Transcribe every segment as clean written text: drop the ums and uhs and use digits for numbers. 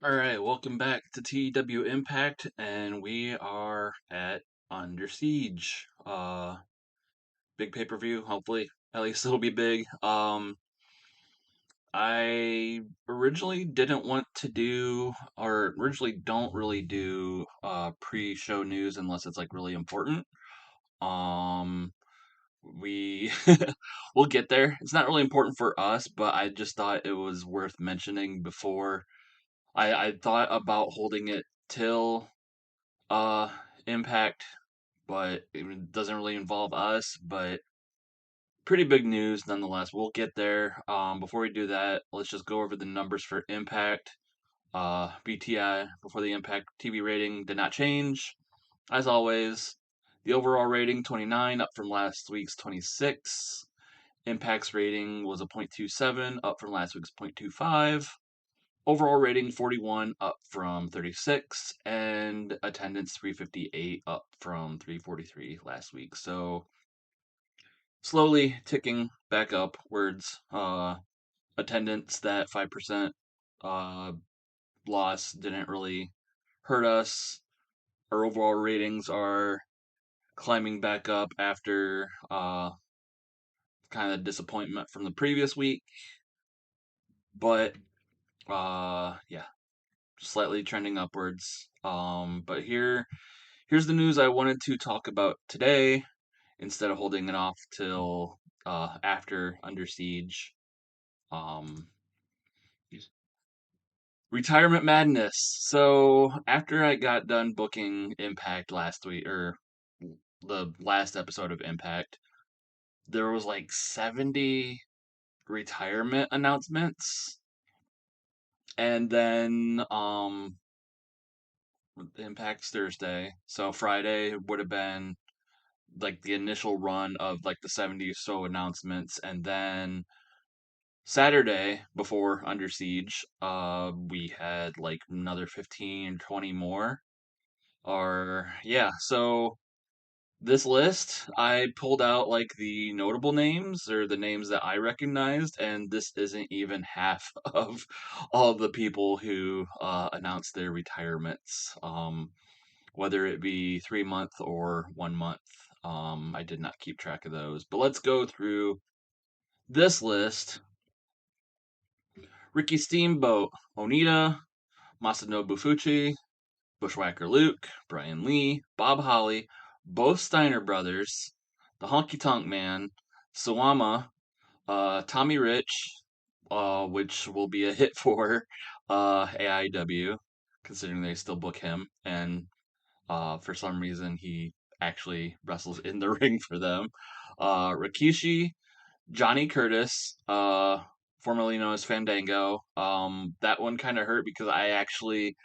Alright, welcome back to TEW Impact, and we are at Under Siege. Big pay-per-view, hopefully. At least it'll be big. I originally didn't want to do, or originally don't really do, pre-show news unless it's, like, really important. Um, we, we'll get there. It's not really important for us, but I just thought it was worth mentioning before. I thought about holding it till uh Impact, but it doesn't really involve us, but pretty big news nonetheless. We'll get there. Before we do that, let's just go over the numbers for Impact. BTI before the Impact TV rating did not change. As always, the overall rating 29 up from last week's 26. Impact's rating was a 0.27 up from last week's 0.25. Overall rating 41 up from 36, and attendance 358 up from 343 last week. So slowly ticking back upwards. Attendance, that 5% uh, loss didn't really hurt us. Our overall ratings are climbing back up after kind of disappointment from the previous week. But yeah, slightly trending upwards. But here's the news I wanted to talk about today instead of holding it off till after Under Siege. Um, Retirement madness. So after I got done booking Impact last week, or the last episode of Impact, there was like 70 retirement announcements, and then Impact's Thursday, so Friday would have been like the initial run of like the 70 or so announcements, and then Saturday before Under Siege, we had like another 15, 20 more. Or yeah, so this list I pulled out like the notable names or the names that I recognized, and this isn't even half of all the people who announced their retirements. Whether it be 3 month or 1 month. I did not keep track of those. But let's go through this list. Ricky Steamboat, Onita, Masanobu Fuchi, Bushwhacker Luke, Brian Lee, Bob Holly, both Steiner brothers, the Honky Tonk Man, Sawama, Tommy Rich, which will be a hit for AIW, considering they still book him, and for some reason, he actually wrestles in the ring for them. Rikishi, Johnny Curtis, formerly known as Fandango. That one kind of hurt because I actually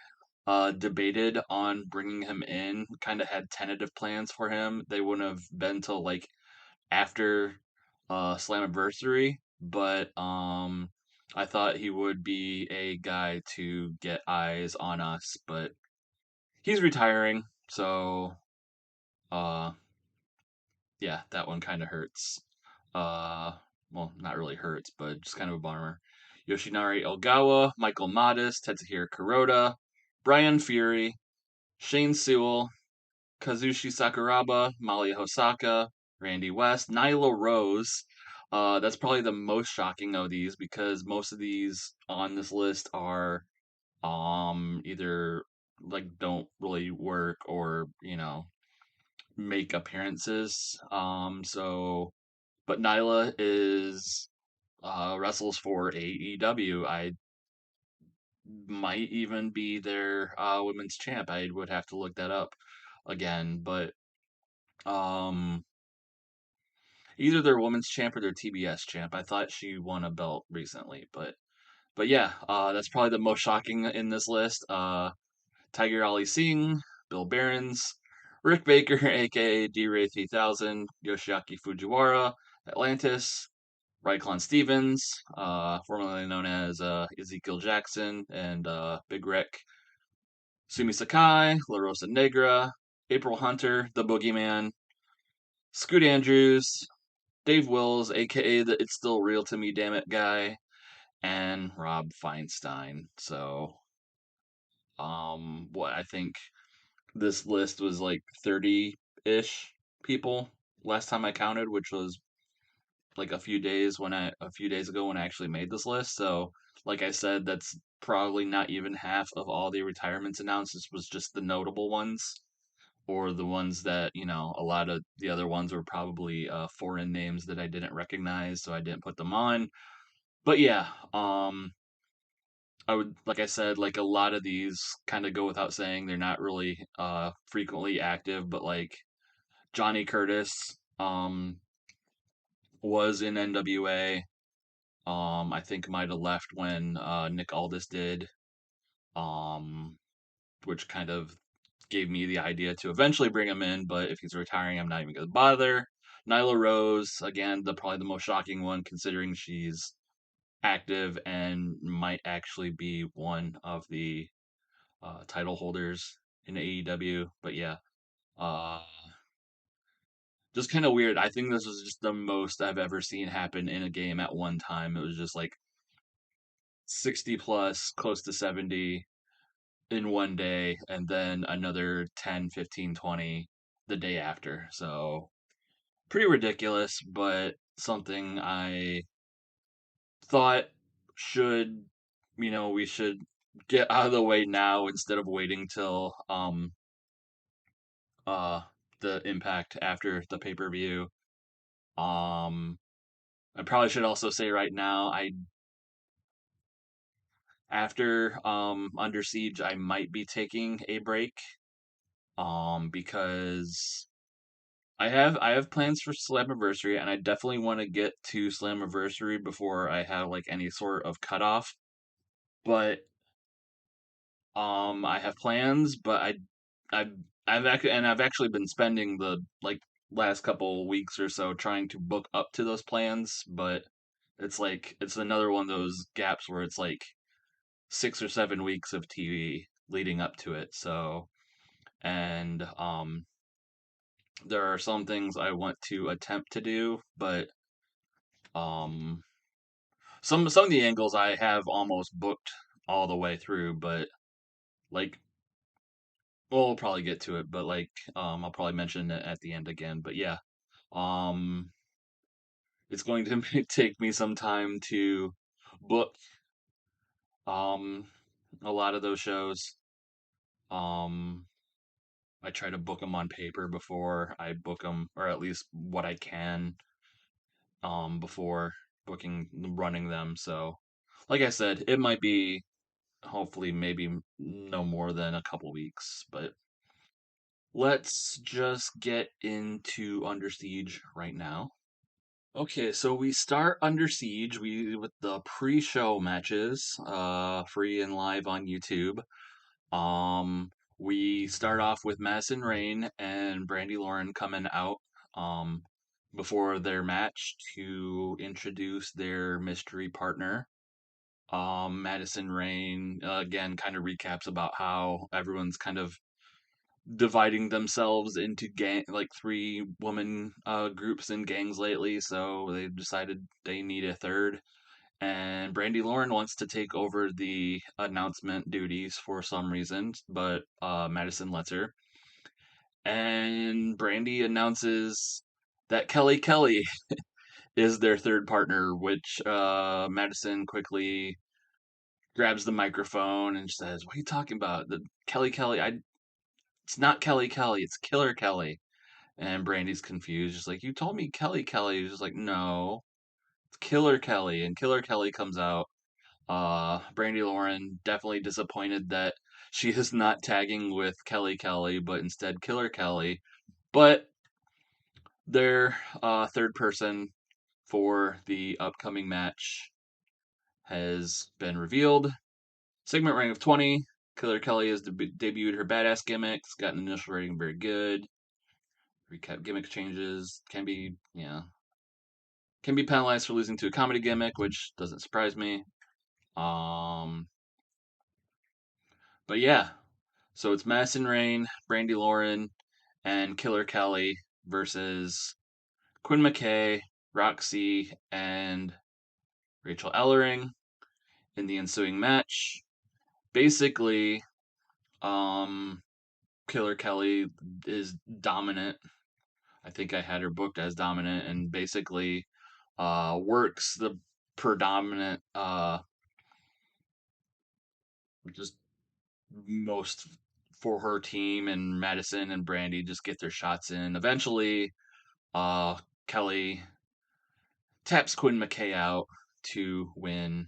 debated on bringing him in. Kind of had tentative plans for him. They wouldn't have been till like after Slammiversary, but I thought he would be a guy to get eyes on us, but he's retiring, so uh yeah, that one kind of hurts. Uh, well, not really hurts, but just kind of a bummer. Yoshinari Ogawa, Michael Modest, Tetsuhiro Kuroda, Brian Fury, Shane Sewell, Kazushi Sakuraba, Mali Hosaka, Randy West, Nyla Rose. That's probably the most shocking of these because most of these on this list are either like don't really work or make appearances. But Nyla is wrestles for AEW. I might even be their women's champ. I would have to look that up again, but um, either their women's champ or their TBS champ. I thought she won a belt recently, but yeah, that's probably the most shocking in this list. Tiger Ali Singh, Bill Behrens, Rick Baker, aka D Ray 3000, Yoshiaki Fujiwara, Atlantis, Ryclon Stevens, formerly known as Ezekiel Jackson, and Big Rick, Sumi Sakai, La Rosa Negra, April Hunter, The Boogeyman, Scoot Andrews, Dave Wills, aka the It's Still Real to Me Damn It guy, and Rob Feinstein. So What I think this list was like 30-ish people last time I counted, which was like a few days ago when I actually made this list. So, like I said, that's probably not even half of all the retirements announced. This was just the notable ones, or the ones that, a lot of the other ones were probably foreign names that I didn't recognize, so I didn't put them on. But yeah, I would, like I said, like a lot of these kind of go without saying. They're not really frequently active, but like Johnny Curtis was in NWA. I think might have left when Nick Aldis did, um, which kind of gave me the idea to eventually bring him in. But if he's retiring, I'm not even going to bother. Nyla Rose, again, probably the most shocking one, considering she's active and might actually be one of the title holders in AEW. But yeah, uh, just kind of weird. I think this was just the most I've ever seen happen in a game at one time. It was just like 60 plus, close to 70 in one day, and then another 10, 15, 20 the day after. So pretty ridiculous, but something I thought should, we should get out of the way now instead of waiting till uh the impact after the pay-per-view. Um I probably should also say right now, I after Under Siege, I might be taking a break because I have plans for Slammiversary, and I definitely want to get to Slammiversary before I have like any sort of cutoff. But I have plans, but I've I've actually been spending the like last couple weeks or so trying to book up to those plans, but it's another one of those gaps where it's like 6 or 7 weeks of TV leading up to it. So, and there are some things I want to attempt to do, but um some of the angles I have almost booked all the way through, but like we'll probably get to it, but like I'll probably mention it at the end again. But yeah, um it's going to take me some time to book um a lot of those shows. Um I try to book them on paper before I book them, or at least what I can before running them. So like I said, it might be hopefully maybe no more than a couple weeks, but let's just get into Under Siege right now. Okay, so we start Under Siege with the pre-show matches, free and live on YouTube. We start off with Madison Rain and Brandy Lauren coming out um before their match to introduce their mystery partner. Madison Rain again kind of recaps about how everyone's kind of dividing themselves into gang like three woman groups and gangs lately, so they decided they need a third. And Brandy Lauren wants to take over the announcement duties for some reason, but Madison lets her. And Brandy announces that Kelly is their third partner, which Madison quickly grabs the microphone and says, "What are you talking about? The Kelly? It's not Kelly. It's Killer Kelly." And Brandy's confused, just like, "You told me Kelly." He's just like, "No, it's Killer Kelly." And Killer Kelly comes out. Brandy Lauren definitely disappointed that she is not tagging with Kelly, but instead Killer Kelly. But their third person for the upcoming match has been revealed. Segment rank of 20. Killer Kelly has debuted her badass gimmicks, got an initial rating very good. Recap gimmick changes can be penalized for losing to a comedy gimmick, which doesn't surprise me. Um, but yeah, so it's Madison Rain, Brandy Lauren, and Killer Kelly versus Quinn McKay, Roxy, and Rachel Ellering in the ensuing match. Basically, Killer Kelly is dominant. I think I had her booked as dominant and basically works the predominant just most for her team, and Madison and Brandy just get their shots in. Eventually, Kelly taps Quinn McKay out to win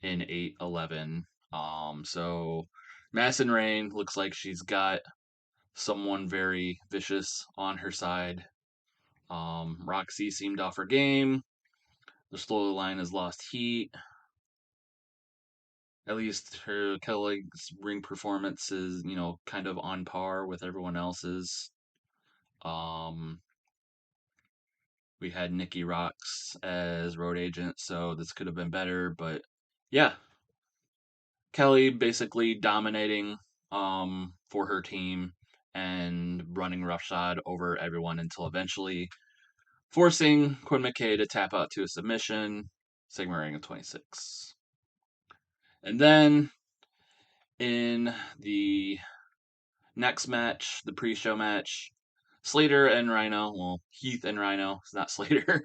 in 8-11. So Madison Rain looks like she's got someone very vicious on her side. Roxy seemed off her game. The storyline has lost heat. At least her Kelly's ring performance is, kind of on par with everyone else's. Um, we had Nikki Rocks as road agent, so this could have been better. But yeah, Kelly basically dominating for her team and running roughshod over everyone until eventually forcing Quinn McKay to tap out to a submission, segment rating of 26. And then in the next match, the pre-show match, Slater and Rhino, well, Heath and Rhino, it's not Slater.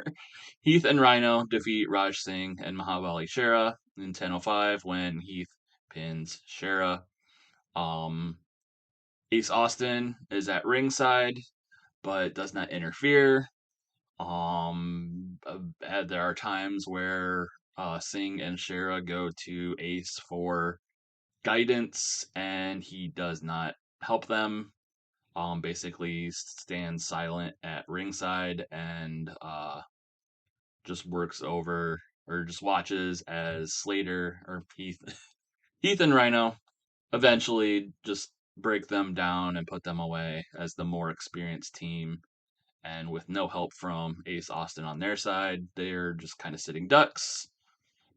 Heath and Rhino defeat Raj Singh and Mahabali Shera in 10:05 when Heath pins Shera. Ace Austin is at ringside, but does not interfere. There are times where Singh and Shera go to Ace for guidance, and he does not help them. Basically stands silent at ringside and just works over or just watches as Slater or Heath and Rhino eventually just break them down and put them away as the more experienced team. And with no help from Ace Austin on their side, they're just kind of sitting ducks.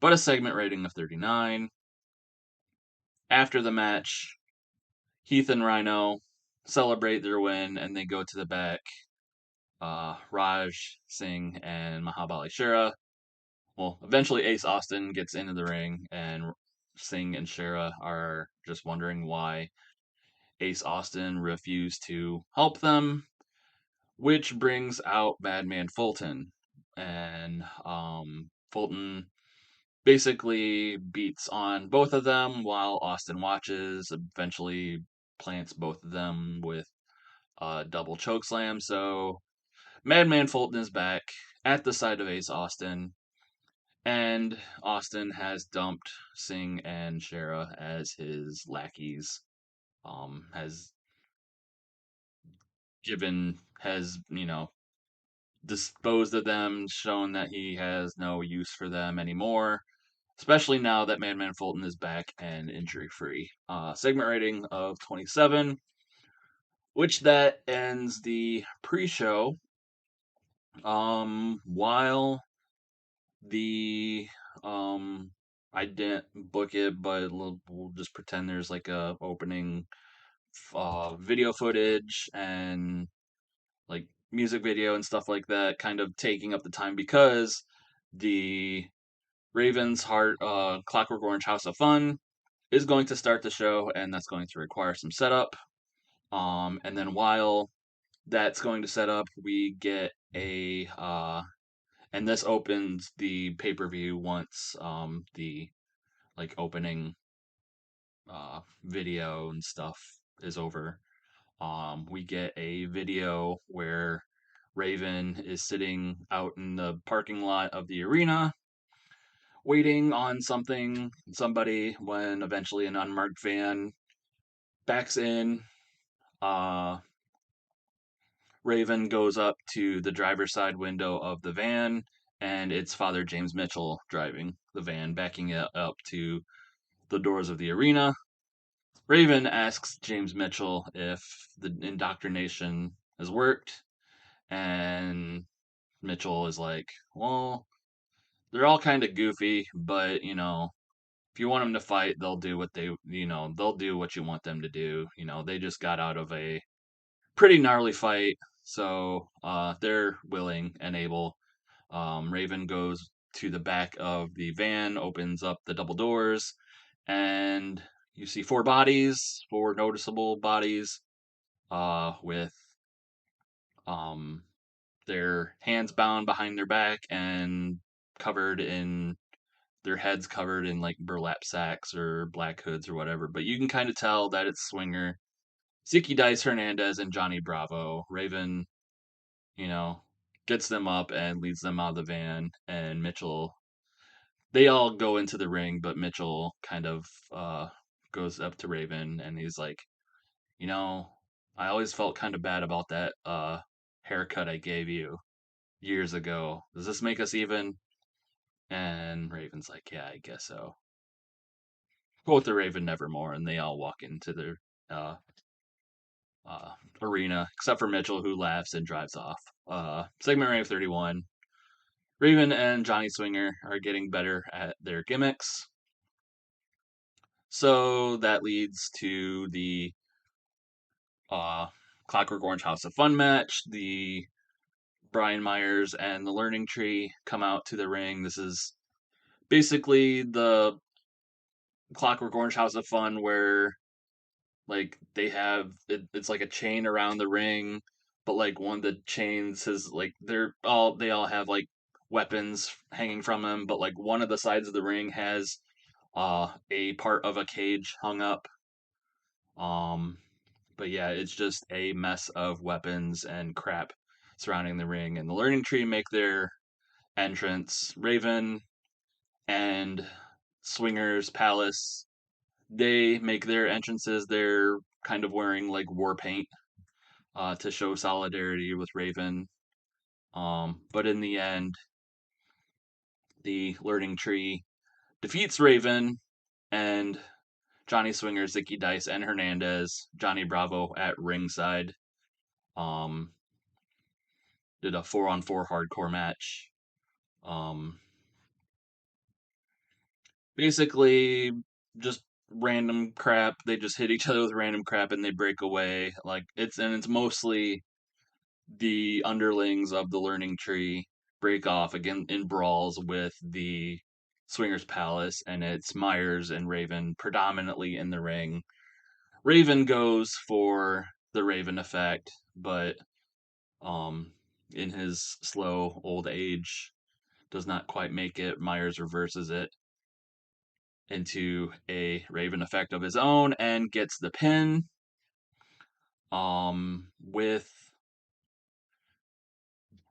But a segment rating of 39. After the match, Heath and Rhino celebrate their win and they go to the back. Raj Singh and Mahabali Shera. Well, eventually Ace Austin gets into the ring, and Singh and Shera are just wondering why Ace Austin refused to help them, which brings out Madman Fulton. And Fulton basically beats on both of them while Austin watches, eventually plants both of them with a double chokeslam. So Madman Fulton is back at the side of Ace Austin, and Austin has dumped Singh and Shera as his lackeys. Has disposed of them, shown that he has no use for them anymore, especially now that Madman Fulton is back and injury free. Segment rating of 27, which that ends the pre show. While the I didn't book it, but we'll just pretend there's like a opening video footage and like music video and stuff like that, kind of taking up the time because the Ravens Heart Clockwork Orange House of Fun is going to start the show, and that's going to require some setup. And then while that's going to set up, we get a and this opens the pay-per-view once the like opening video and stuff is over. We get a video where Raven is sitting out in the parking lot of the arena waiting on somebody, when eventually an unmarked van backs in. uh Raven goes up to the driver's side window of the van, and it's Father James Mitchell driving the van, backing it up to the doors of the arena. Raven asks James Mitchell if the indoctrination has worked, and Mitchell is like, well, they're all kind of goofy, but if you want them to fight, they'll do they'll do what you want them to do. They just got out of a pretty gnarly fight, so they're willing and able. Raven goes to the back of the van, opens up the double doors, and you see 4 bodies, 4 noticeable bodies, with their hands bound behind their back and covered in their heads covered in like burlap sacks or black hoods or whatever. But you can kind of tell that it's Swinger, Ziki Dice Hernandez, and Johnny Bravo. Raven, you know, gets them up and leads them out of the van, and Mitchell. They all go into the ring, but Mitchell kind of goes up to Raven and he's like, you know, I always felt kind of bad about that haircut I gave you years ago. Does this make us even? And Raven's like, yeah, I guess so. Quote the Raven Nevermore, and they all walk into their uh, arena, except for Mitchell, who laughs and drives off. Segment rank 31. Raven and Johnny Swinger are getting better at their gimmicks. So that leads to the Clockwork Orange House of Fun match. The Brian Myers and the Learning Tree come out to the ring. This is basically the Clockwork Orange House of Fun where like they have it's like a chain around the ring, but like one of the chains has like they all have like weapons hanging from them, but like one of the sides of the ring has a part of a cage hung up. Um but yeah, it's just a mess of weapons and crap surrounding the ring, and the Learning Tree make their entrance. Raven and Swingers Palace, they make their entrances. They're kind of wearing like war paint to show solidarity with Raven. But in the end, the Learning Tree defeats Raven, and Johnny Swinger, Zicky Dice, and Hernandez, Johnny Bravo at ringside, um, did a 4-on-4 hardcore match. Um, Basically, just random crap. They just hit each other with random crap and they break away. It's mostly the underlings of the Learning Tree break off again in brawls with the Swingers Palace, and it's Myers and Raven predominantly in the ring. Raven goes for the Raven effect, but um, in his slow old age, does not quite make it. Myers reverses it into a Raven effect of his own and gets the pin. With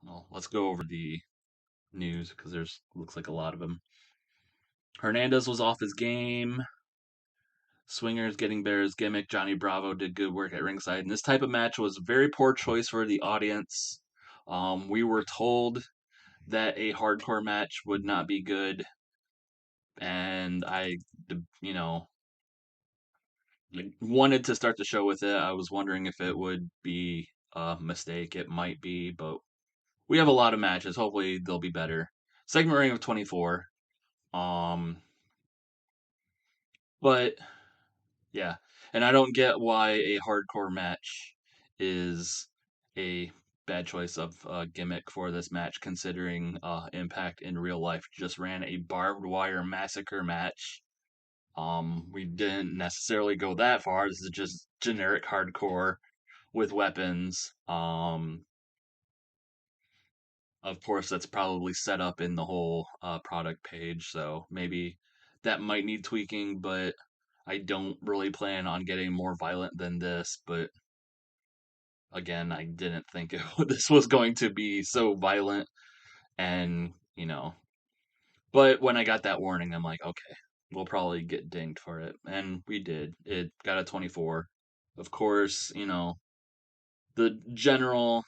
well, let's go over the news because there's looks like a lot of them. Hernandez was off his game. Swingers getting Bear's gimmick. Johnny Bravo did good work at ringside. And this type of match was a very poor choice for the audience. We were told that a hardcore match would not be good. And I, you know, wanted to start the show with it. I was wondering if it would be a mistake. It might be, but we have a lot of matches. Hopefully they'll be better. Segment rating of 24. Um, but yeah, and I don't get why a hardcore match is a bad choice of gimmick for this match, considering Impact in real life just ran a barbed wire massacre match. We didn't necessarily go that far. This is just generic hardcore with weapons. Of course, that's probably set up in the whole product page, so maybe that might need tweaking, but I don't really plan on getting more violent than this. But again, I didn't think this was going to be so violent, and but when I got that warning, I'm like, okay, we'll probably get dinged for it, and we did. It got a 24. Of course, the general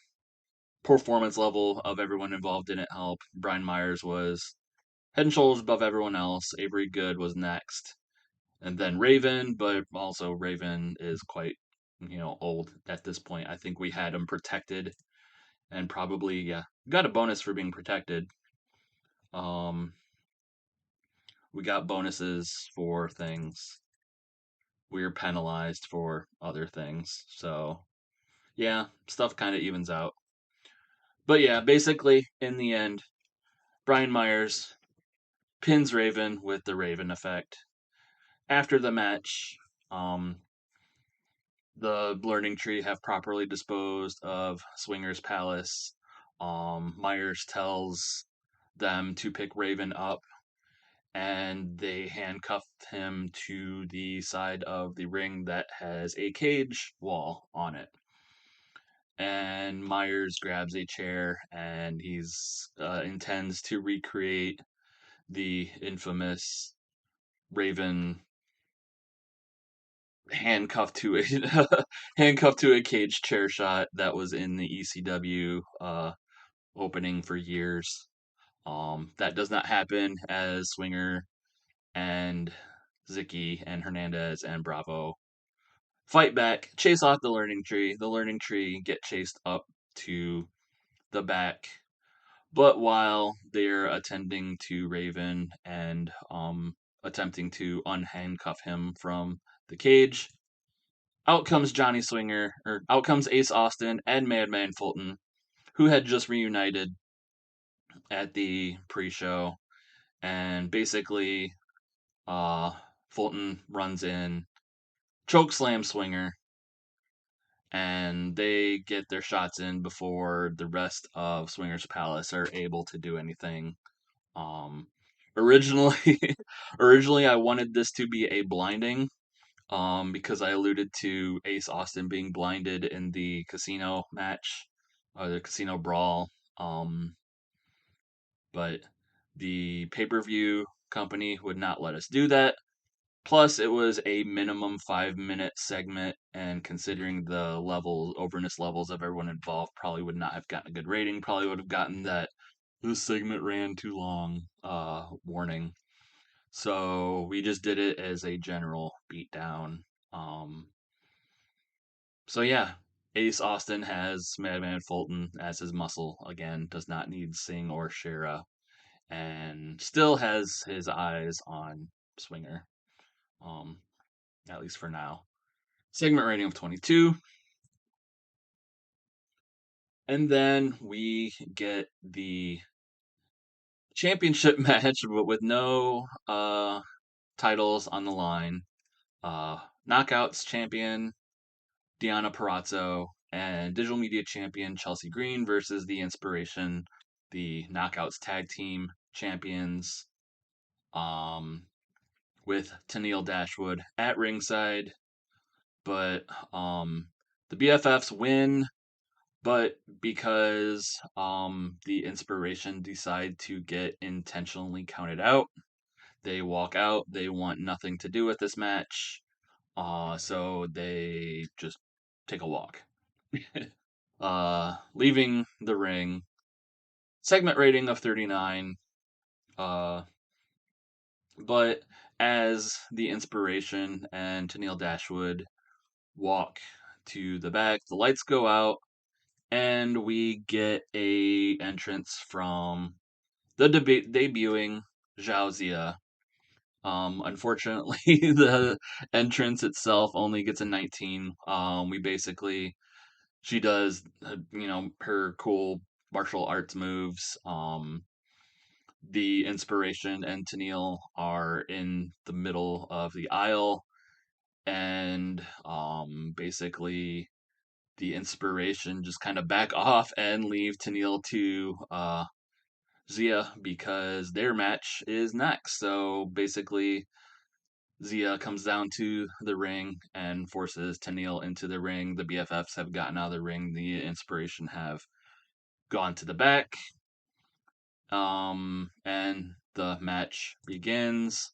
performance level of everyone involved didn't help. Brian Myers was head and shoulders above everyone else. Avery Good was next. And then Raven, but also Raven is quite, old at this point. I think we had him protected and probably, yeah, got a bonus for being protected. Um, we got bonuses for things. We were penalized for other things. So, yeah, stuff kind of evens out. But yeah, basically, in the end, Brian Myers pins Raven with the Raven effect. After the match, The learning tree have properly disposed of Swinger's Palace. Myers tells them to pick Raven up, and they handcuffed him to the side of the ring that has a cage wall on it. And Myers grabs a chair, and he's intends to recreate the infamous Raven handcuffed to a handcuffed to a cage chair shot that was in the ECW opening for years. That does not happen as Swinger and Zicky and Hernandez and Bravo fight back, chase off the learning tree. The learning tree get chased up to the back. But while they're attending to Raven and attempting to unhandcuff him from the cage, out comes Johnny Swinger, or out comes Ace Austin and Madman Fulton, who had just reunited at the pre-show, and basically, Fulton runs in, chokeslam Swinger, and they get their shots in before the rest of Swinger's Palace are able to do anything. Um, originally, originally I wanted this to be a blinding, because I alluded to Ace Austin being blinded in the casino match, or the casino brawl. But the pay-per-view company would not let us do that. Plus, it was a minimum 5-minute segment, and considering the openness levels of everyone involved, probably would not have gotten a good rating. Probably would have gotten that this segment ran too long warning. So we just did it as a general beatdown. Um, so yeah, Ace Austin has Madman Fulton as his muscle again. Does not need Singh or Shera, and still has his eyes on Swinger. Um, at least for now. Segment rating of 22. And then we get the championship match, but with no titles on the line. Knockouts champion Deonna Purrazzo and digital media champion Chelsea Green versus the Iinspiration, the Knockouts tag team champions, with Tenille Dashwood at ringside. But the BFFs win, but because the Iinspiration decide to get intentionally counted out, they walk out. They want nothing to do with this match. So they just take a walk. Leaving the ring. Segment rating of 39. Uh, but as the Iinspiration and Tenille Dashwood walk to the back, the lights go out, and we get a entrance from the debuting Zhao Zia. Unfortunately, the entrance itself only gets a 19. We basically, she does, her cool martial arts moves. The Iinspiration and Tenille are in the middle of the aisle, and basically the Iinspiration just kind of back off and leave Tenille to Zia because their match is next. So basically, Zia comes down to the ring and forces Tenille into the ring. The BFFs have gotten out of the ring. The Iinspiration have gone to the back. And the match begins.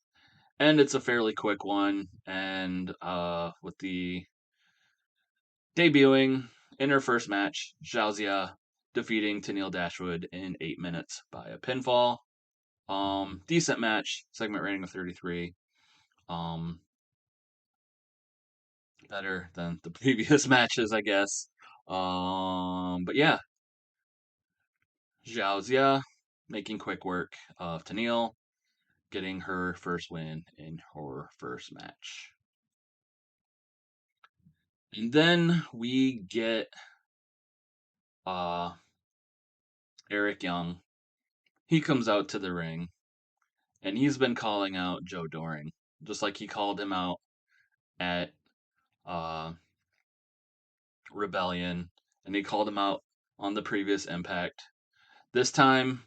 And it's a fairly quick one. And with the debuting in her first match, Zhao Zia defeating Tenille Dashwood in 8 minutes by a pinfall. Decent match, segment rating of 33. Better than the previous matches, I guess. But yeah, Zhao Zia making quick work of Tenille, getting her first win in her first match. And then we get Eric Young. He comes out to the ring, and he's been calling out Joe Doering, just like he called him out at uh, Rebellion, and he called him out on the previous Impact. This time,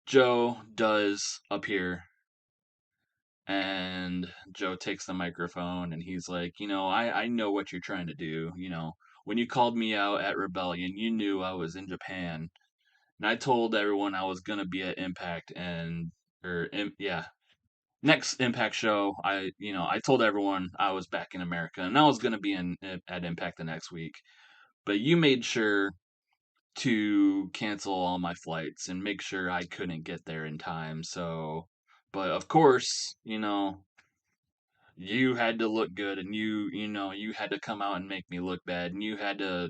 Joe does appear, and Joe takes the microphone, and he's like, I know what you're trying to do. When you called me out at Rebellion, you knew I was in Japan, and I told everyone I was gonna be at Impact, yeah, next Impact show. I told everyone I was back in America, and I was gonna be at Impact the next week. But you made sure to cancel all my flights and make sure I couldn't get there in time. So, but of course, you had to look good, and you had to come out and make me look bad, and you had to,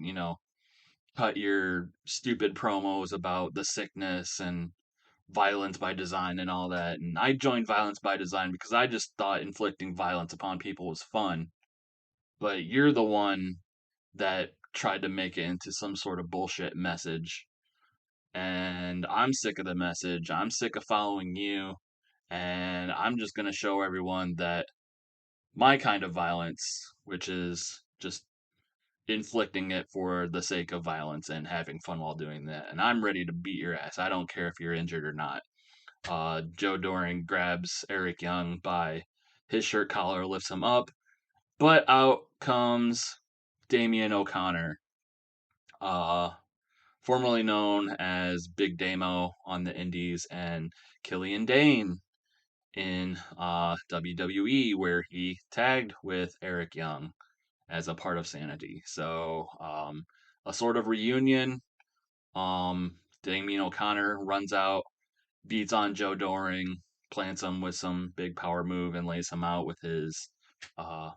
cut your stupid promos about the sickness and violence by design and all that. And I joined violence by design because I just thought inflicting violence upon people was fun. But you're the one that tried to make it into some sort of bullshit message. And I'm sick of the message. I'm sick of following you. And I'm just going to show everyone that my kind of violence, which is just inflicting it for the sake of violence and having fun while doing that. And I'm ready to beat your ass. I don't care if you're injured or not. Joe Doering grabs Eric Young by his shirt collar, lifts him up, but out comes Damian O'Connor, uh, formerly known as Big Damo on the Indies, and Killian Dane in WWE, where he tagged with Eric Young as a part of Sanity. So, a sort of reunion. Damian O'Connor runs out, beats on Joe Doering, plants him with some big power move, and lays him out with his uh,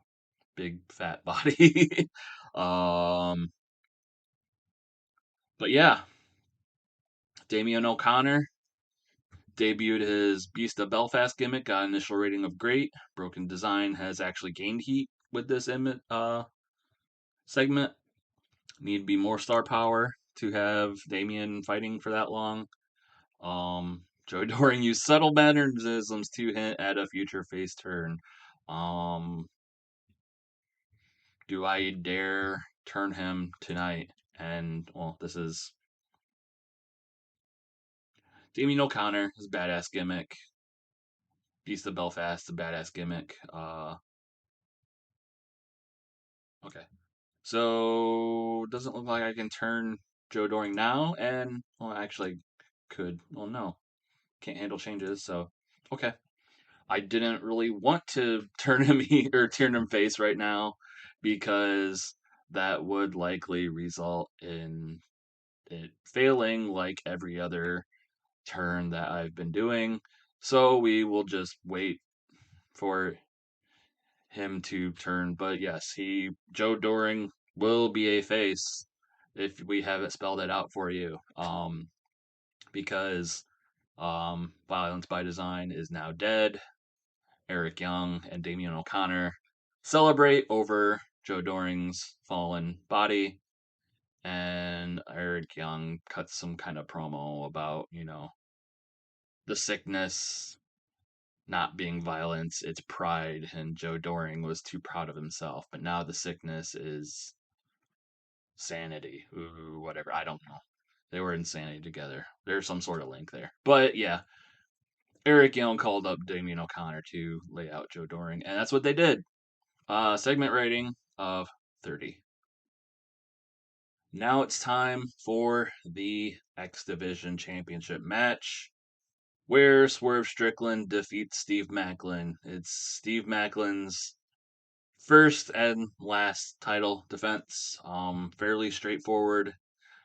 big fat body. um, but yeah, Damian O'Connor debuted his Beast of Belfast gimmick, got an initial rating of great. Broken Design has actually gained heat with this segment. Need to be more star power to have Damian fighting for that long. Joe Doring used subtle mannerisms to hint at a future face turn. Um, do I dare turn him tonight? And well, this is Damien O'Connor, his badass gimmick. Beast of Belfast, a badass gimmick. Okay. So doesn't look like I can turn Joe Doring now, and well, actually could. Well, no, can't handle changes. So okay. I didn't really want to turn him or turn him face right now because that would likely result in it failing like every other turn that I've been doing. So we will just wait for him to turn. But yes, Joe Doring will be a face if we haven't spelled it out for you. Because Violence by Design is now dead. Eric Young and Damian O'Connor celebrate over Joe Doring's fallen body. And Eric Young cuts some kind of promo about, the sickness not being violence, it's pride. And Joe Doring was too proud of himself. But now the sickness is sanity. Ooh, whatever. I don't know. They were insanity together. There's some sort of link there. But yeah, Eric Young called up Damian O'Connor to lay out Joe Doring. And that's what they did. Segment rating of 30. Now it's time for the X Division Championship match where Swerve Strickland defeats Steve Maclin. It's Steve Maclin's first and last title defense. Fairly straightforward.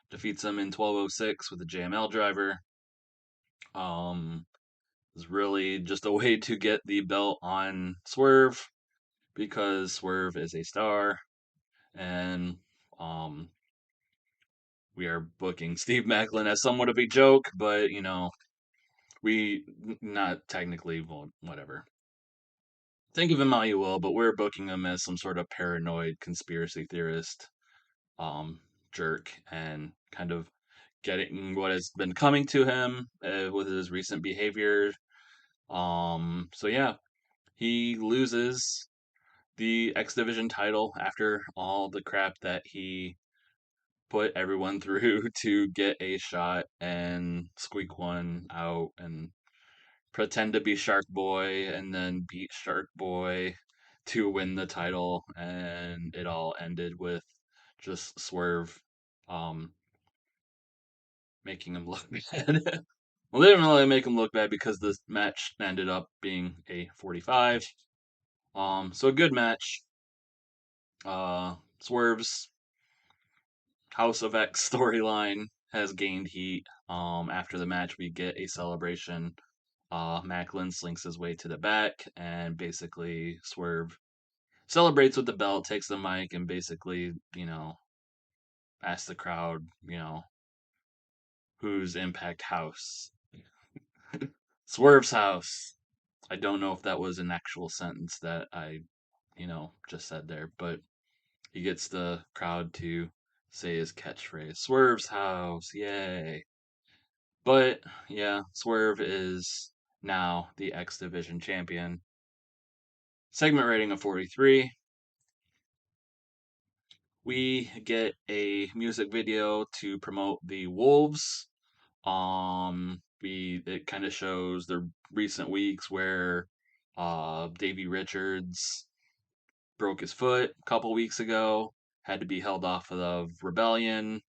Defeats him in 12:06 with a JML driver. It's really just a way to get the belt on Swerve because Swerve is a star, and we are booking Steve Maclin as somewhat of a joke, but we not technically, well, whatever. Think of him how you will, but we're booking him as some sort of paranoid conspiracy theorist, jerk, and kind of getting what has been coming to him with his recent behavior. So yeah, he loses the X Division title after all the crap that he put everyone through to get a shot and squeak one out and pretend to be Shark Boy and then beat Shark Boy to win the title, and it all ended with just Swerve um making him look bad. Well, they didn't really make him look bad because this match ended up being a 45. So a good match. Swerve's House of X storyline has gained heat. After the match, we get a celebration. Maclin slinks his way to the back, and basically Swerve celebrates with the belt, takes the mic, and basically, asks the crowd, whose Impact house? Swerve's house. I don't know if that was an actual sentence that I, just said there, but he gets the crowd to say his catchphrase, Swerve's house, yay. But yeah, Swerve is now the X Division champion. Segment rating of 43. We get a music video to promote the Wolves. It kind of shows the recent weeks where Davey Richards broke his foot a couple weeks ago, had to be held off of Rebellion.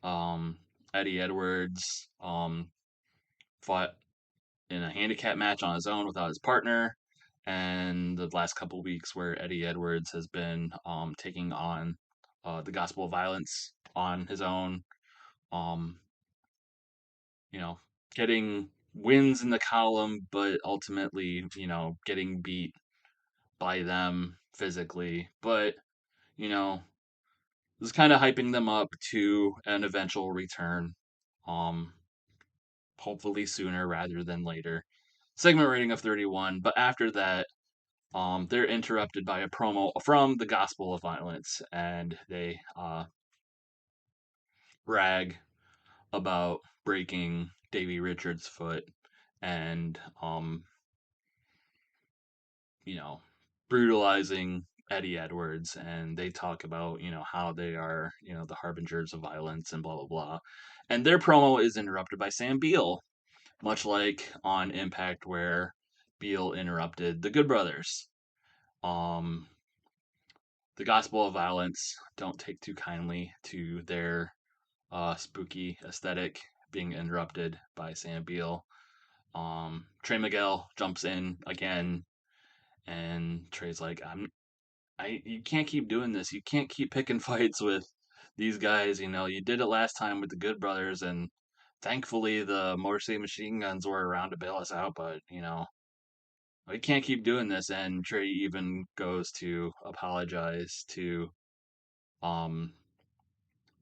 Eddie Edwards fought in a handicap match on his own without his partner. And the last couple weeks where Eddie Edwards has been taking on the Gospel of Violence on his own, um, you know, getting wins in the column, but ultimately, getting beat by them physically. But, you know, this is kind of hyping them up to an eventual return. Um, Hopefully sooner rather than later. Segment rating of 31, but after that, they're interrupted by a promo from the Gospel of Violence, and they brag about breaking Davey Richards' foot and you know, brutalizing Eddie Edwards, and they talk about, how they are, the harbingers of violence and blah blah blah. And their promo is interrupted by Sam Beal, much like on Impact where Beal interrupted the Good Brothers. Um the Gospel of Violence don't take too kindly to their spooky aesthetic being interrupted by Sam Beal. Trey Miguel jumps in again, and Trey's like, you can't keep doing this. You can't keep picking fights with these guys. You did it last time with the Good Brothers, and thankfully the Morrissey machine guns were around to bail us out. But we can't keep doing this. And Trey even goes to apologize to um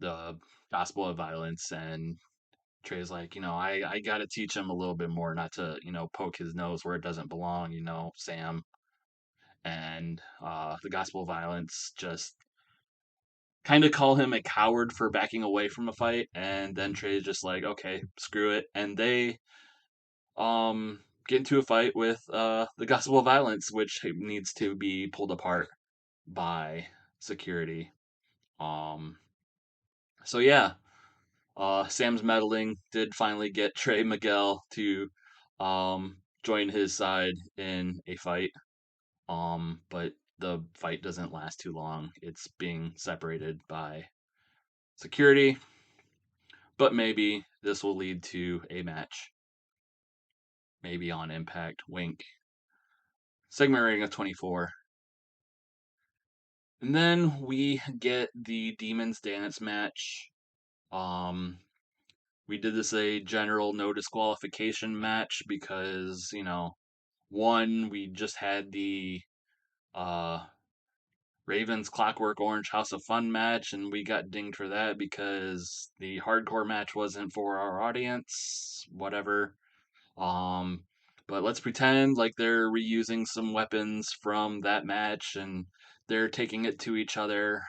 the Gospel of Violence, and Trey's like, I got to teach him a little bit more, not to poke his nose where it doesn't belong. Sam. And the Gospel of Violence just kind of call him a coward for backing away from a fight, and then Trey's just like, okay, screw it, and they get into a fight with the Gospel of Violence, which needs to be pulled apart by security. Um, so yeah, Sam's meddling did finally get Trey Miguel to join his side in a fight, but the fight doesn't last too long. It's being separated by security, but maybe this will lead to a match. Maybe on Impact. Wink. Segment rating of 24. And then we get the Demons Dance match. Um, we did this a general no disqualification match because, one, we just had the uh, Ravens Clockwork Orange House of Fun match, and we got dinged for that because the hardcore match wasn't for our audience. Whatever. Um, but let's pretend like they're reusing some weapons from that match and they're taking it to each other.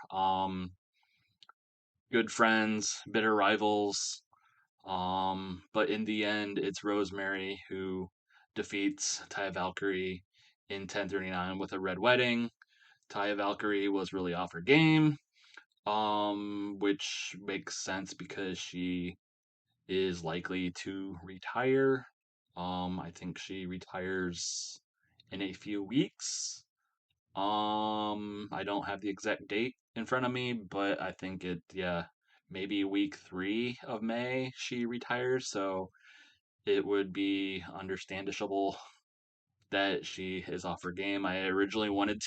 Good friends, bitter rivals. But in the end, it's Rosemary who defeats Taya Valkyrie in 1039 with a red wedding. Taya Valkyrie was really off her game, which makes sense because she is likely to retire. I think she retires in a few weeks. I don't have the exact date in front of me, but I think yeah, maybe week 3 of May she retires. So it would be understandable that she is off her game. I originally wanted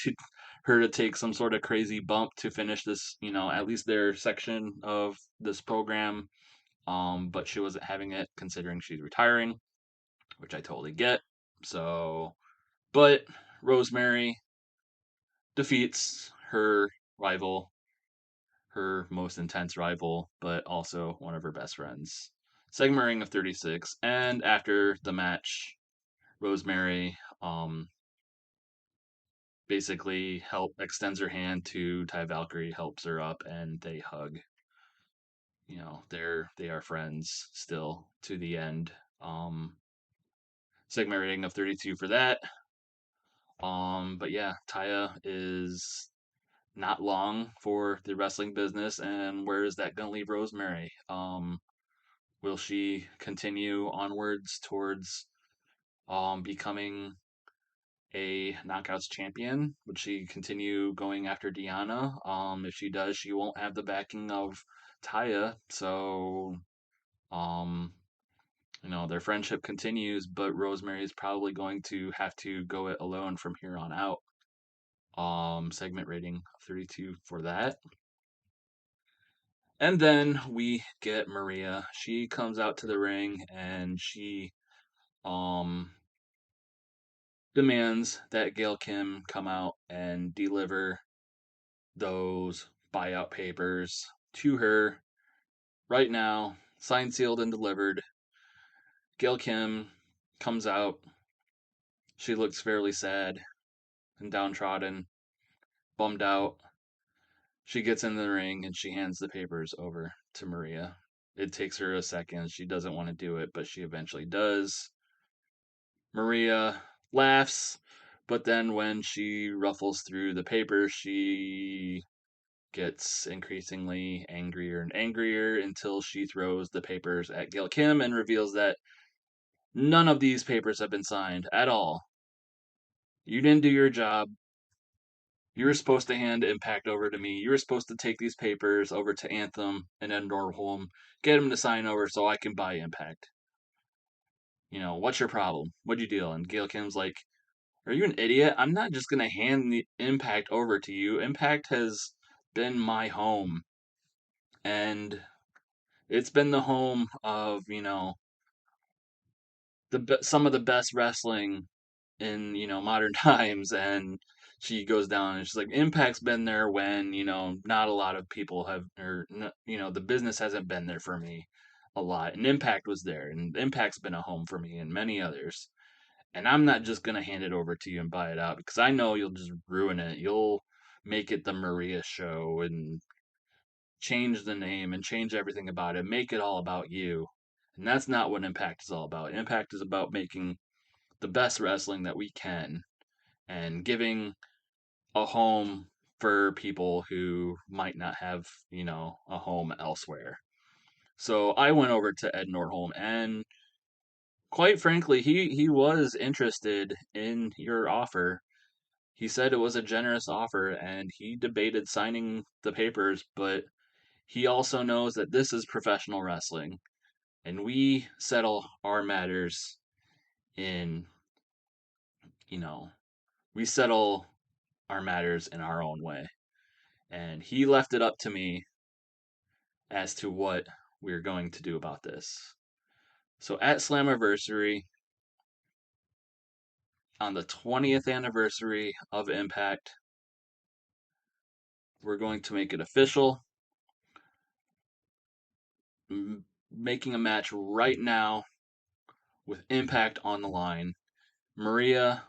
her to take some sort of crazy bump to finish this, at least their section of this program. But she wasn't having it considering she's retiring, which I totally get. So, but Rosemary defeats her rival, her most intense rival, but also one of her best friends. Segment ring of 36, and after the match, Rosemary basically extends her hand to Ty Valkyrie, helps her up, and they hug. They are friends still to the end. Segment rating of 32 for that. But yeah, Taya is not long for the wrestling business, and where is that gonna leave Rosemary? Will she continue onwards towards becoming a knockouts champion? Would she continue going after Deonna? If she does, she won't have the backing of Taya, so um, their friendship continues, but Rosemary is probably going to have to go it alone from here on out. Segment rating 32 for that. And then we get Maria. She comes out to the ring and she um demands that Gail Kim come out and deliver those buyout papers to her right now, signed, sealed, and delivered. Gail Kim comes out. She looks fairly sad and downtrodden, bummed out. She gets in the ring and she hands the papers over to Maria. It takes her a second. She doesn't want to do it, but she eventually does. Maria laughs, but then when she ruffles through the papers, she gets increasingly angrier and angrier until she throws the papers at Gail Kim and reveals that none of these papers have been signed at all. You didn't do your job. You were supposed to hand Impact over to me. You were supposed to take these papers over to Anthem and Ed Nordholm, get them to sign over so I can buy Impact. What's your problem? What'd you deal? And Gail Kim's like, are you an idiot? I'm not just going to hand the Impact over to you. Impact has been my home. And it's been the home of, some of the best wrestling in, modern times. And she goes down and she's like, Impact's been there when, not a lot of people have, or, the business hasn't been there for me a lot. And Impact was there. And Impact's been a home for me and many others. And I'm not just gonna hand it over to you and buy it out because I know you'll just ruin it. You'll make it the Maria show and change the name and change everything about it, make it all about you. And that's not what Impact is all about. Impact is about making the best wrestling that we can and giving a home for people who might not have, a home elsewhere. So I went over to Ed Nordholm and quite frankly, he was interested in your offer. He said it was a generous offer and he debated signing the papers, but he also knows that this is professional wrestling and we settle our matters in, you know, we settle our matters in our own way. And he left it up to me as to what we're going to do about this. So at Slammiversary, on the 20th anniversary of Impact, we're going to make it official. Making a match right now with Impact on the line. Maria,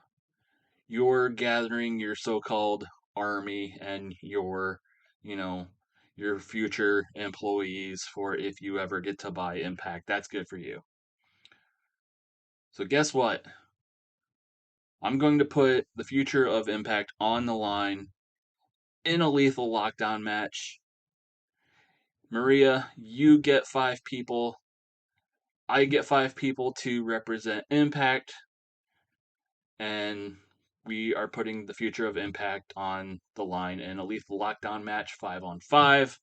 you're gathering your so-called army and you know, your future employees for if you ever get to buy Impact. That's good for you. So guess what? I'm going to put the future of Impact on the line in a lethal lockdown match. Maria, you get 5 people. I get 5 people to represent Impact. And we are putting the future of Impact on the line in a lethal lockdown match, 5-on-5.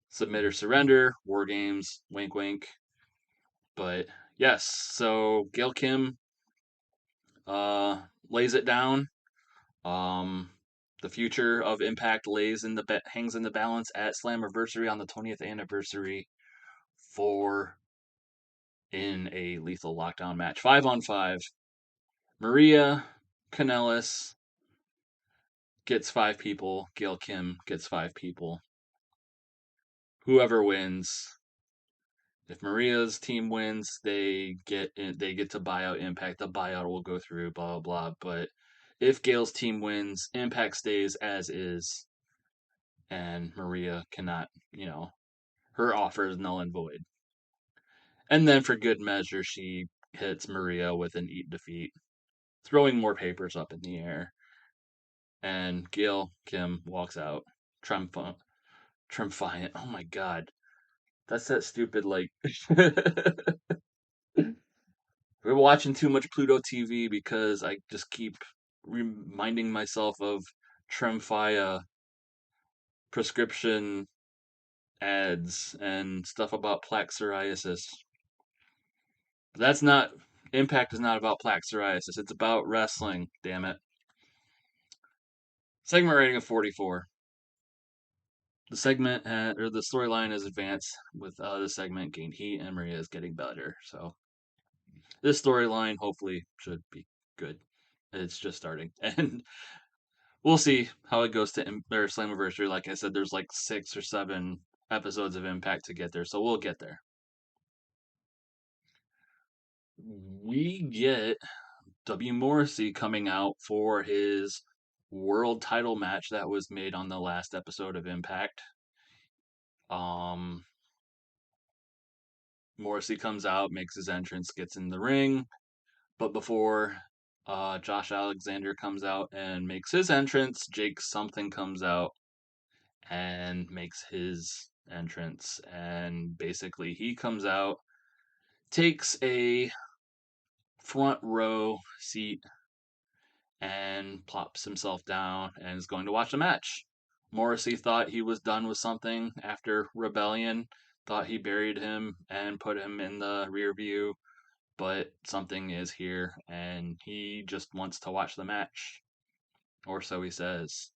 Submit or surrender, War Games, wink wink. But yes, so Gail Kim lays it down. The future of Impact hangs in the balance at Slammiversary on the 20th anniversary for in a lethal lockdown match, 5-on-5. Maria Kanellis gets 5 people. Gail Kim gets 5 people. Whoever wins, if Maria's team wins, they get to buy out Impact. The buyout will go through, blah blah blah. But if Gail's team wins, Impact stays as is, and Maria cannot, her offer is null and void. And then for good measure, she hits Maria with an eat defeat, throwing more papers up in the air. And Gail Kim walks out triumphant. Oh my god. That's that stupid, like. We're watching too much Pluto TV because I just keep reminding myself of Tremfya prescription ads and stuff about plaque psoriasis. But that's not. Impact is not about plaque psoriasis. It's about wrestling, damn it. Segment rating of 44. The segment or the storyline is advanced with the segment gained heat and Maria is getting better. So this storyline hopefully should be good. It's just starting, and we'll see how it goes to their Slammiversary. Like I said, there's like 6 or 7 episodes of Impact to get there, so we'll get there. We get W. Morrissey coming out for his world title match that was made on the last episode of Impact. Morrissey comes out, makes his entrance, gets in the ring, but before Josh Alexander comes out and makes his entrance, Jake Something comes out and makes his entrance. And basically, he comes out, takes a front row seat, and plops himself down and is going to watch the match. Morrissey thought he was done with something after Rebellion, thought he buried him and put him in the rear view, but something is here and he just wants to watch the match. Or so he says.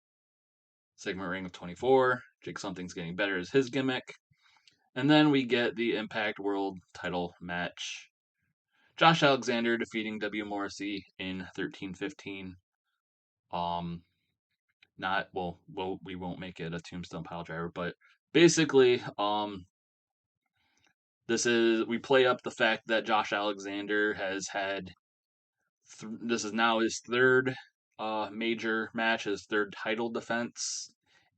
Segment ring of 24. Jake Something's getting better as his gimmick. And then we get the Impact World title match. Josh Alexander defeating W. Morrissey in 13-15. Not well, we won't make it a tombstone pile driver, but basically, we play up the fact that Josh Alexander has had this is now his third major match, his third title defense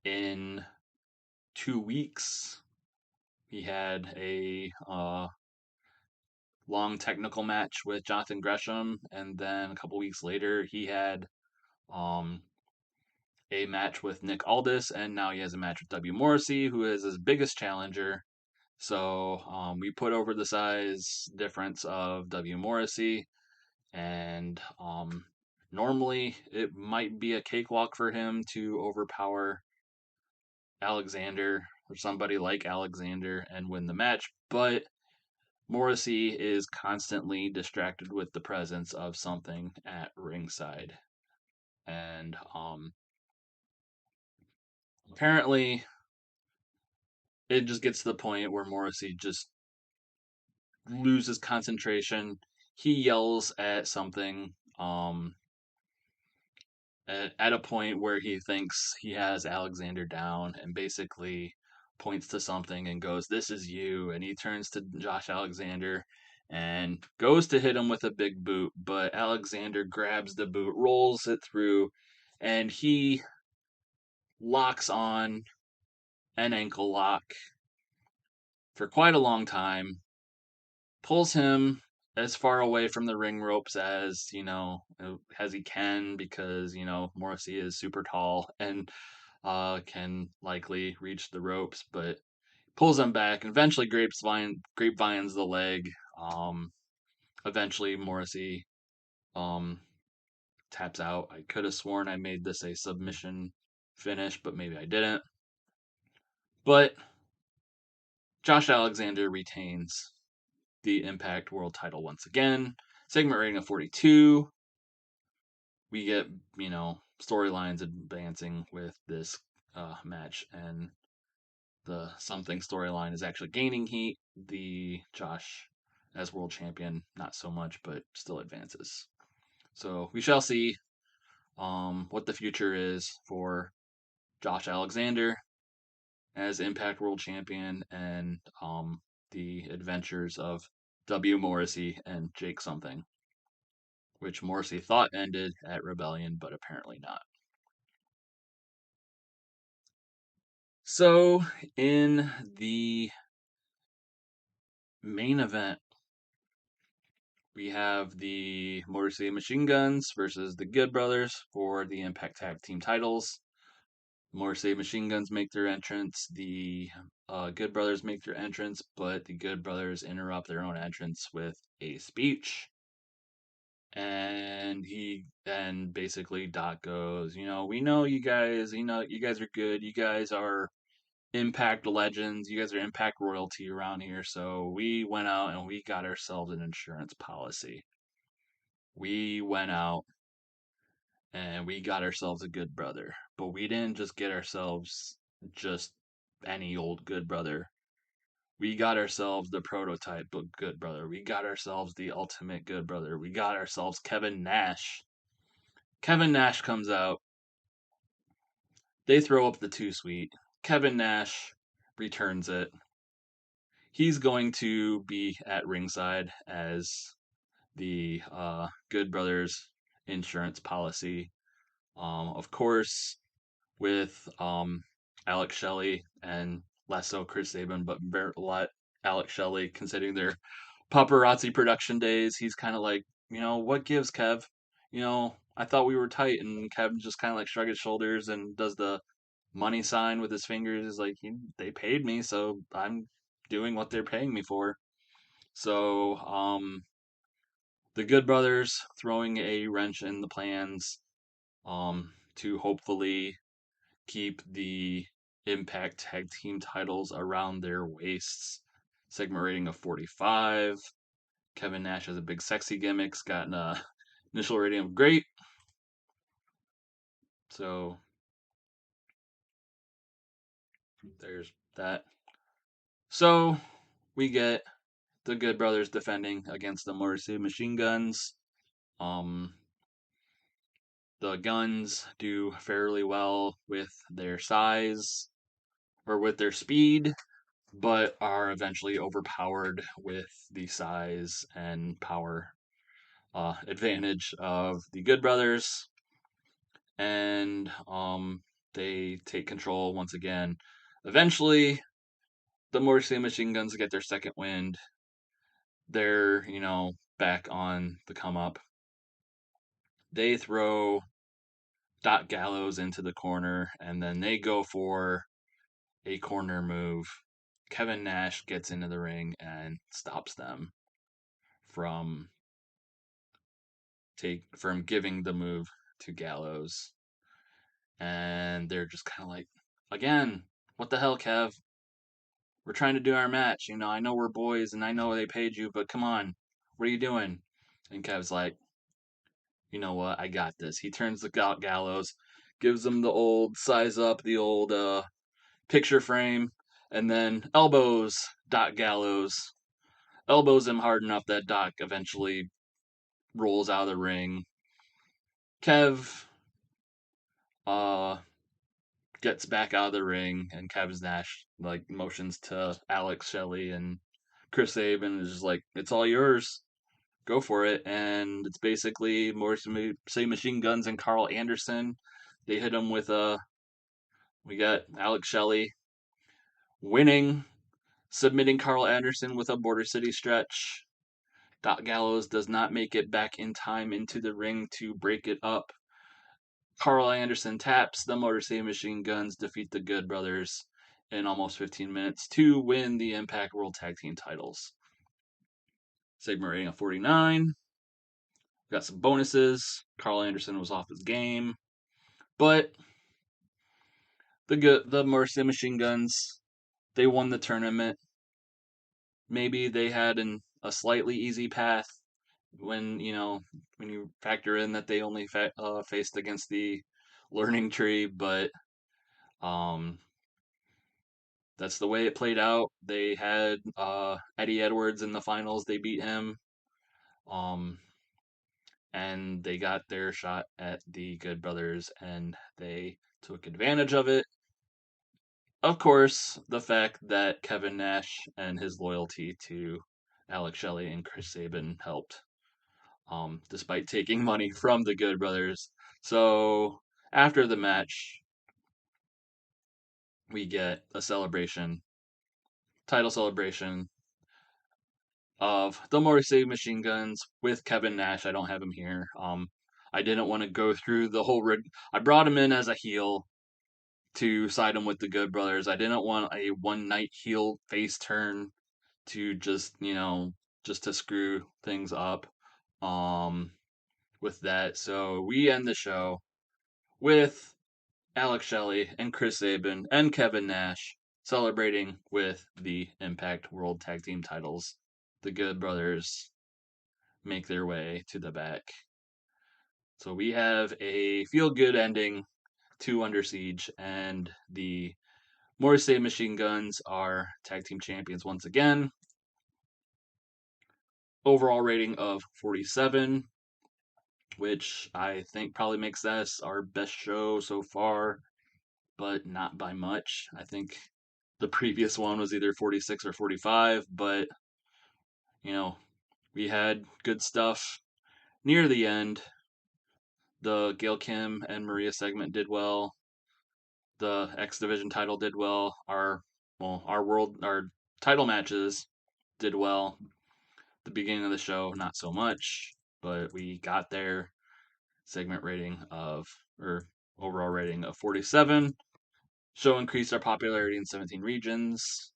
in 2 weeks. He had a long technical match with Jonathan Gresham, and then a couple weeks later he had a match with Nick Aldis, and now he has a match with W. Morrissey, who is his biggest challenger. So we put over the size difference of W. Morrissey, and normally it might be a cakewalk for him to overpower Alexander or somebody like Alexander and win the match, but Morrissey is constantly distracted with the presence of something at ringside. And apparently it just gets to the point where Morrissey just loses concentration. He yells at something at a point where he thinks he has Alexander down and basically points to something and goes, "This is you." And he turns to Josh Alexander and goes to hit him with a big boot, but Alexander grabs the boot, rolls it through, and he locks on an ankle lock for quite a long time, pulls him as far away from the ring ropes as as he can, because Morrissey is super tall and can likely reach the ropes, but pulls him back and eventually grapevines the leg. Eventually Morrissey um taps out. I could have sworn I made this a submission finish, but maybe I didn't. But Josh Alexander retains the Impact World title once again. Segment rating of 42. We get, storylines advancing with this match, and the something storyline is actually gaining heat. The Josh as world champion, not so much, but still advances. So we shall see what the future is for Josh Alexander as Impact World Champion, and the adventures of W. Morrissey and Jake something, which Morrissey thought ended at Rebellion, but apparently not. So, in the main event, we have the Morrissey Machine Guns versus the Good Brothers for the Impact Tag Team titles. Morrissey Machine Guns make their entrance. The Good Brothers make their entrance, but the Good Brothers interrupt their own entrance with a speech. And basically Doc goes, we know you guys, you guys are good. You guys are Impact legends. You guys are Impact royalty around here. So we went out and we got ourselves an insurance policy. We went out and we got ourselves a good brother. But we didn't just get ourselves just any old good brother. We got ourselves the prototype good brother. We got ourselves the ultimate good brother. We got ourselves Kevin Nash. Kevin Nash comes out. They throw up the two sweet. Kevin Nash returns it. He's going to be at ringside as the Good Brothers insurance policy. Of course, with Alex Shelley and less so Chris Sabin, but a lot Alex Shelley, considering their paparazzi production days. He's kind of like, what gives, Kev? I thought we were tight, and Kev just kind of like shrugs his shoulders and does the money sign with his fingers. Is like, they paid me, so I'm doing what they're paying me for. So, the Good Brothers throwing a wrench in the plans, to hopefully keep the Impact Tag Team titles around their waists. Segment rating of 45. Kevin Nash has a big sexy gimmicks, got an initial rating of great. So there's that. So we get the Good Brothers defending against the Morrissey Machine Guns. The guns do fairly well with their size or with their speed, but are eventually overpowered with the size and power advantage of the Good Brothers, and they take control once again. Eventually, the Morrissey Machine Guns get their second wind. They're, back on the come up. They throw Doc Gallows into the corner, and then they go for a corner move. Kevin Nash gets into the ring and stops them from giving the move to Gallows. And they're just kind of like, again, what the hell, Kev? We're trying to do our match. I know we're boys and I know they paid you, but come on. What are you doing? And Kev's like, you know what? I got this. He turns the Gallows, gives him the old size up, the old picture frame, and then elbows Doc Gallows. Elbows him hard enough that Doc eventually rolls out of the ring. Kev uh gets back out of the ring, and Kevin Nash like motions to Alex Shelley and Chris Sabin, is just like, it's all yours. Go for it. And it's basically Morrissey Machine Guns and Karl Anderson. They hit him with we got Alex Shelley winning, submitting Karl Anderson with a Border City stretch. Gallows does not make it back in time into the ring to break it up. Karl Anderson taps the Motor City Machine Guns, defeat the Good Brothers in almost 15 minutes to win the Impact World Tag Team titles. Segment rating of 49. Got some bonuses. Karl Anderson was off his game, but the Motor City Machine Guns, they won the tournament. Maybe they had a slightly easy path when you factor in that they only faced against the Learning Tree, but um, that's the way it played out. They had Eddie Edwards in the finals. They beat him, um, and they got their shot at the Good Brothers, and they took advantage of it. Of course, the fact that Kevin Nash and his loyalty to Alex Shelley and Chris Sabin helped, despite taking money from the Good Brothers. So after the match, we get a title celebration of the Morrissey Machine Guns with Kevin Nash. I don't have him here. I didn't want to go through the whole I brought him in as a heel to side him with the Good Brothers. I didn't want a one night heel face turn to just to screw things up with that. So we end the show with Alex Shelley and Chris Sabin and Kevin Nash celebrating with the Impact World Tag Team titles. The Good Brothers make their way to the back. So we have a feel good ending to Under Siege, and the Morrissey Machine Guns are tag team champions once again. Overall rating of 47, which I think probably makes this our best show so far, but not by much. I think the previous one was either 46 or 45, but we had good stuff near the end. The Gail Kim and Maria segment did well. The X Division title did well. Our title matches did well. The beginning of the show, not so much, but we got there. Segment rating or overall rating of 47. Show increased our popularity in 17 regions.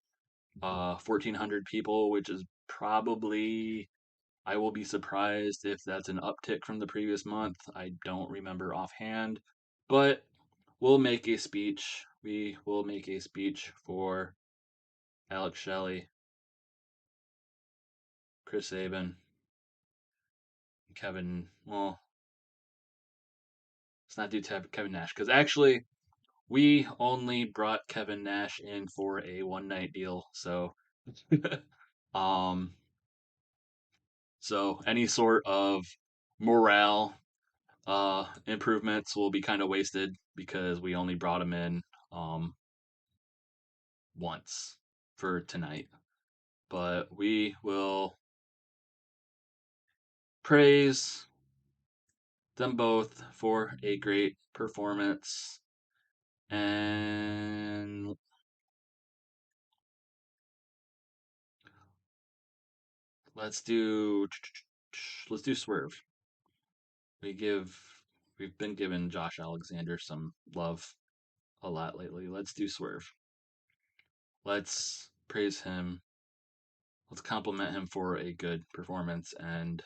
1,400 people, which is probably, I will be surprised if that's an uptick from the previous month. I don't remember offhand, but we'll make a speech. We will make a speech for Alex Shelley, Chris Sabin, Kevin. Well, let's not do Kevin Nash because actually we only brought Kevin Nash in for a one night deal. So, um, so any sort of morale improvements will be kind of wasted because we only brought him in um once for tonight. But we will praise them both for a great performance. And let's do Swerve. We've been giving Josh Alexander some love a lot lately. Let's do Swerve. Let's praise him. Let's compliment him for a good performance, and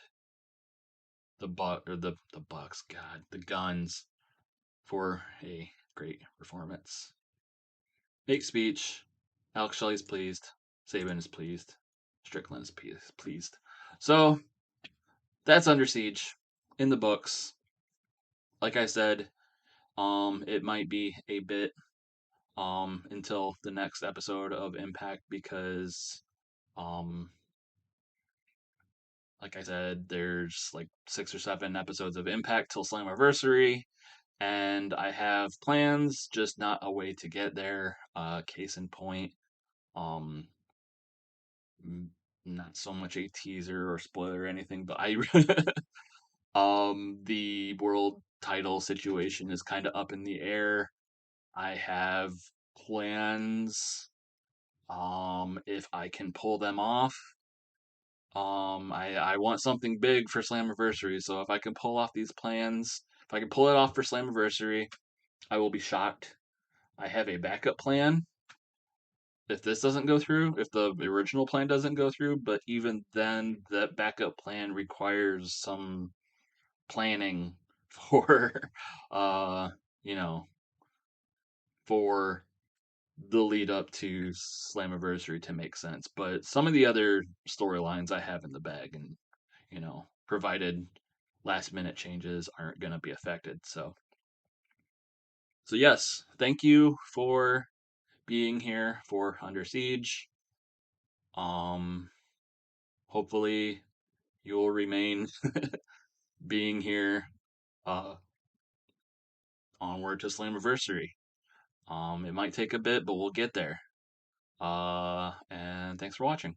the Bucks, God, the Guns for a great performance. Make speech. Alex Shelley's pleased. Sabin is pleased. Strickland is pleased. So that's Under Siege in the books. Like I said, it might be a bit until the next episode of Impact because like I said, there's like 6 or 7 episodes of Impact till Slammiversary, and I have plans, just not a way to get there. Case in point, um, not so much a teaser or spoiler or anything, but the world title situation is kind of up in the air. I have plans, if I can pull them off. I want something big for Slammiversary, so if I can pull off these plans, if I can pull it off for Slammiversary, I will be shocked. I have a backup plan if this doesn't go through, if the original plan doesn't go through, but even then, that backup plan requires some planning for, uh, you know, for the lead up to Slammiversary to make sense. But some of the other storylines I have in the bag, and provided last minute changes aren't going to be affected. So yes, thank you for being here for Under Siege. Um, hopefully you'll remain being here uh onward to Slammiversary. It might take a bit, but we'll get there. And thanks for watching.